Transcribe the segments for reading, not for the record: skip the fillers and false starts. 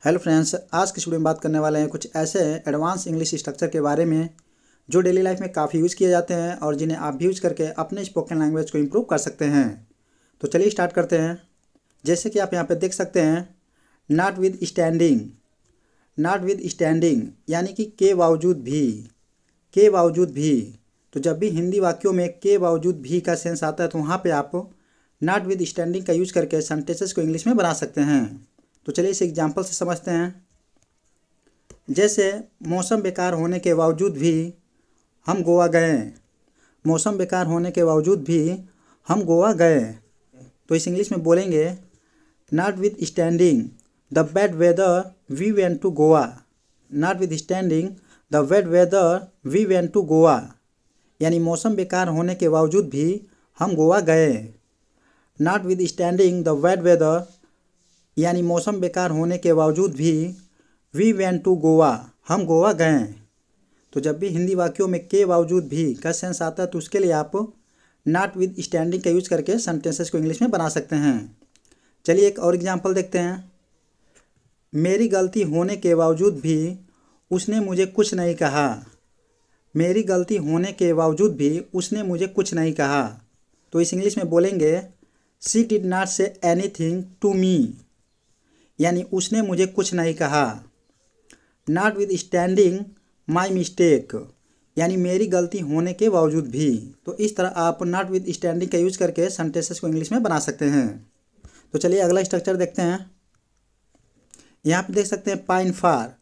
Hello friends, आज की video में बात करने वाले हैं कुछ ऐसे एडवांस इंग्लिश स्ट्रक्चर के बारे में जो डेली लाइफ में काफ़ी यूज़ किए जाते हैं और जिन्हें आप भी यूज़ करके अपने स्पोकन लैंग्वेज को इम्प्रूव कर सकते हैं। तो चलिए स्टार्ट करते हैं। जैसे कि आप यहाँ पे देख सकते हैं, not with standing. Not with standing यानी कि के बावजूद भी। के बावजूद भी। तो जब भी हिंदी वाक्यों में के बावजूद भी का सेंस आता है तो वहाँ पर आप नॉट विद स्टैंडिंग का यूज़ करके सेंटेंसेस को इंग्लिश में बना सकते हैं। तो चलिए इस एग्जाम्पल से समझते हैं। जैसे मौसम बेकार होने के बावजूद भी हम गोवा गए। मौसम बेकार होने के बावजूद भी हम गोवा गए। तो इस इंग्लिश में बोलेंगे, notwithstanding the bad weather we went to Goa. Notwithstanding the bad weather we went to Goa. यानी मौसम बेकार होने के बावजूद भी हम गोवा गए। Notwithstanding the bad weather यानी मौसम बेकार होने के बावजूद भी वी वेंट टू गोवा, हम गोवा गए। तो जब भी हिंदी वाक्यों में के बावजूद भी का सेंस आता है तो उसके लिए आप नॉट विद स्टैंडिंग का यूज़ करके सेंटेंसेस को इंग्लिश में बना सकते हैं। चलिए एक और एग्जांपल देखते हैं। मेरी गलती होने के बावजूद भी उसने मुझे कुछ नहीं कहा। मेरी गलती होने के बावजूद भी उसने मुझे कुछ नहीं कहा। तो इस इंग्लिश में बोलेंगे, she did not say anything to me. यानी उसने मुझे कुछ नहीं कहा। Notwithstanding my mistake यानी मेरी गलती होने के बावजूद भी। तो इस तरह आप नॉट विद स्टैंडिंग का यूज़ करके सेंटेंसेस को इंग्लिश में बना सकते हैं। तो चलिए अगला स्ट्रक्चर देखते हैं। यहाँ पे देख सकते हैं पाइन फार।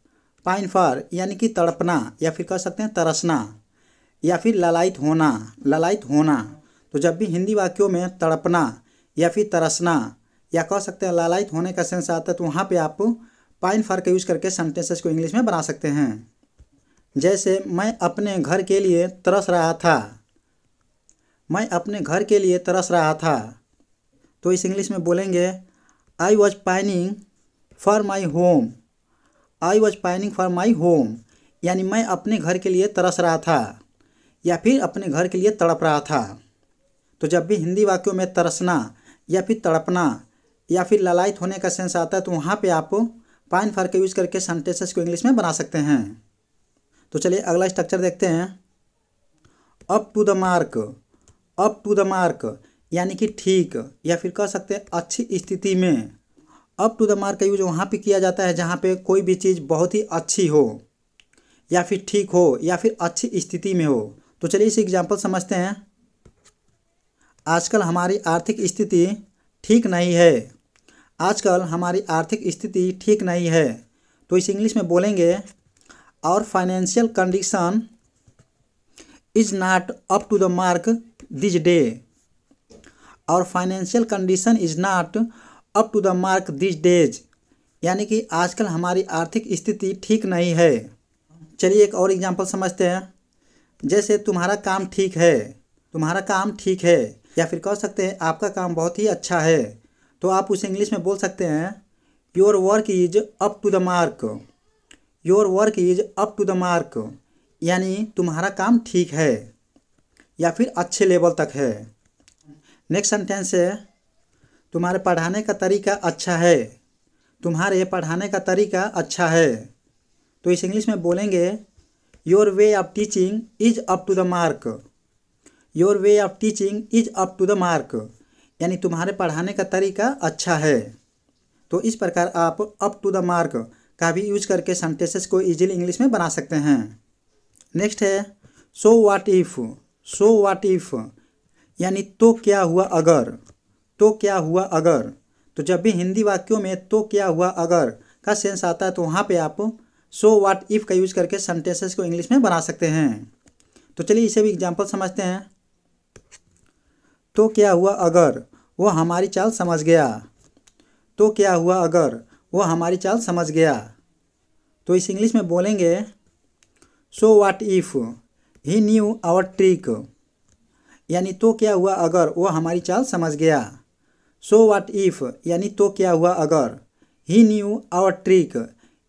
पाइन फार यानी कि तड़पना या फिर कह सकते हैं तरसना या फिर ललायित होना। ललायित होना। तो जब भी हिंदी वाक्यों में तड़पना या फिर तरसना या कह सकते हैं लालायित होने का सेंस आता है तो वहाँ पे आप पाइन फार का यूज़ करके सेंटेंसेस को इंग्लिश में बना सकते हैं। जैसे मैं अपने घर के लिए तरस रहा था। मैं अपने घर के लिए तरस रहा था। तो इस इंग्लिश में बोलेंगे, I was pining for my home. I was pining for my home यानी मैं अपने घर के लिए तरस रहा था या फिर अपने घर के लिए तड़प रहा था। तो जब भी हिंदी वाक्यों में तरसना या फिर तड़पना या फिर ललायित होने का सेंस आता है तो वहाँ पे आप पाइन फार का यूज़ करके सेंटेंसेस को इंग्लिश में बना सकते हैं। तो चलिए अगला स्ट्रक्चर देखते हैं। Up to the mark. Up to the mark यानी कि ठीक या फिर कह सकते हैं अच्छी स्थिति में। अप टू द मार्क का यूज वहाँ पे किया जाता है जहाँ पे कोई भी चीज़ बहुत ही अच्छी हो या फिर ठीक हो या फिर अच्छी स्थिति में हो। तो चलिए इस एग्जाम्पल समझते हैं। आजकल हमारी आर्थिक स्थिति ठीक नहीं है। आजकल हमारी आर्थिक स्थिति ठीक नहीं है। तो इस इंग्लिश में बोलेंगे, our financial condition is not up to the mark this day. Our financial condition is not up to the mark this days यानी कि आजकल हमारी आर्थिक स्थिति ठीक नहीं है। चलिए एक और एग्जांपल समझते हैं। जैसे तुम्हारा काम ठीक है। तुम्हारा काम ठीक है या फिर कह सकते हैं आपका काम बहुत ही अच्छा है। तो आप उसे इंग्लिश में बोल सकते हैं, your work is up to the mark. Your work is up to the mark यानी तुम्हारा काम ठीक है या फिर अच्छे लेवल तक है। नेक्स्ट सेंटेंस है, तुम्हारे पढ़ाने का तरीका अच्छा है। तुम्हारे पढ़ाने का तरीका अच्छा है। तो इस इंग्लिश में बोलेंगे, your way of teaching is up to the mark. Your way of teaching is up to the mark यानी तुम्हारे पढ़ाने का तरीका अच्छा है। तो इस प्रकार आप अप टू द मार्क का भी यूज करके सेंटेंसेस को इजीली इंग्लिश में बना सकते हैं। नेक्स्ट है सो what if. So what if यानी तो क्या हुआ अगर। तो क्या हुआ अगर। तो जब भी हिंदी वाक्यों में तो क्या हुआ अगर का सेंस आता है तो वहाँ पे आप सो व्हाट इफ़ का यूज करके सेंटेंसेस को इंग्लिश में बना सकते हैं। तो चलिए इसे भी एग्जाम्पल समझते हैं। तो क्या हुआ अगर वो हमारी चाल समझ गया। तो क्या हुआ अगर वो हमारी चाल समझ गया। तो इस इंग्लिश में बोलेंगे, so what if he knew our trick यानी तो क्या हुआ अगर वो हमारी चाल समझ गया। सो व्हाट इफ़ यानी तो क्या हुआ अगर ही न्यू आवर ट्रिक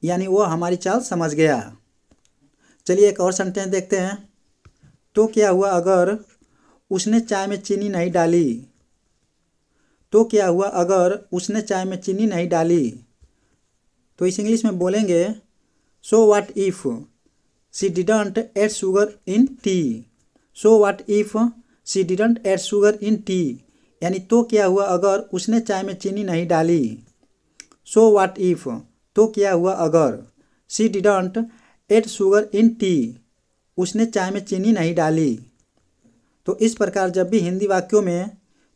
यानी वो हमारी चाल समझ गया। चलिए एक और सेंटेंस देखते हैं। तो क्या हुआ अगर उसने चाय में चीनी नहीं डाली। तो क्या हुआ अगर उसने चाय में चीनी नहीं डाली। तो इस इंग्लिश में बोलेंगे so what if she didn't add sugar in T. So what if she didn't add sugar in T, यानी तो क्या हुआ अगर उसने चाय में चीनी नहीं डाली। सो व्हाट इफ़, तो क्या हुआ अगर, she didn't add sugar in T, उसने चाय में चीनी नहीं डाली। तो इस प्रकार जब भी हिंदी वाक्यों में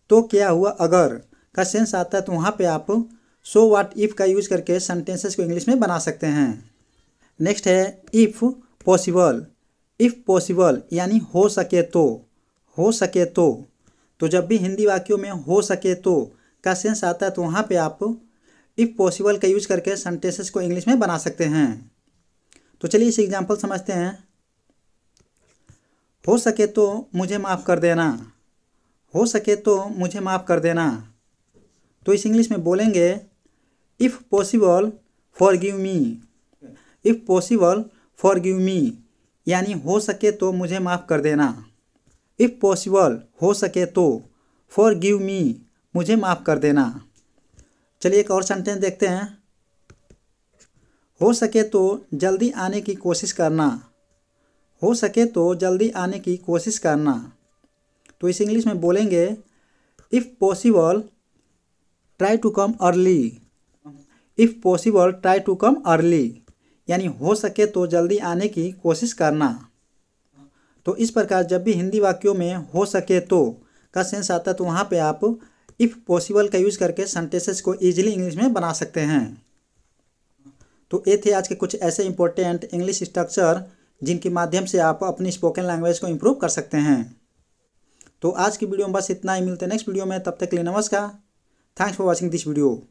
तो क्या हुआ अगर का सेंस आता है तो वहाँ पे आप सो व्हाट इफ़ का यूज करके सेंटेंसेस को इंग्लिश में बना सकते हैं। नेक्स्ट है इफ़ पॉसिबल। इफ़ पॉसिबल यानी हो सके तो, हो सके तो जब भी हिंदी वाक्यों में हो सके तो का सेंस आता है तो वहाँ पे आप इफ़ पॉसिबल का यूज करके सेंटेंसेस को इंग्लिश में बना सकते हैं। तो चलिए इस एग्जांपल समझते हैं। हो सके तो मुझे माफ़ कर देना। हो सके तो मुझे माफ़ कर देना। तो इस इंग्लिश में बोलेंगे if possible forgive me. If possible forgive me, यानी हो सके तो मुझे माफ़ कर देना। इफ़ पॉसिबल हो सके तो, फॉरगिव मी मुझे माफ़ कर देना। चलिए एक और सेंटेंस देखते हैं। हो सके तो जल्दी आने की कोशिश करना। हो सके तो जल्दी आने की कोशिश करना। तो इस इंग्लिश में बोलेंगे if possible try to come early. If possible try to come early, यानी हो सके तो जल्दी आने की कोशिश करना। तो इस प्रकार जब भी हिंदी वाक्यों में हो सके तो का सेंस आता है तो वहाँ पे आप इफ़ पॉसिबल का यूज़ करके सेंटेंसेस को ईजिली इंग्लिश में बना सकते हैं। तो ये थे आज के कुछ ऐसे इंपॉर्टेंट इंग्लिश स्ट्रक्चर जिनके माध्यम से आप अपनी स्पोकन लैंग्वेज को इम्प्रूव कर सकते हैं। तो आज की वीडियो में बस इतना ही, मिलते हैं नेक्स्ट वीडियो में, तब तक के लिए नमस्कार। Thanks for watching this video.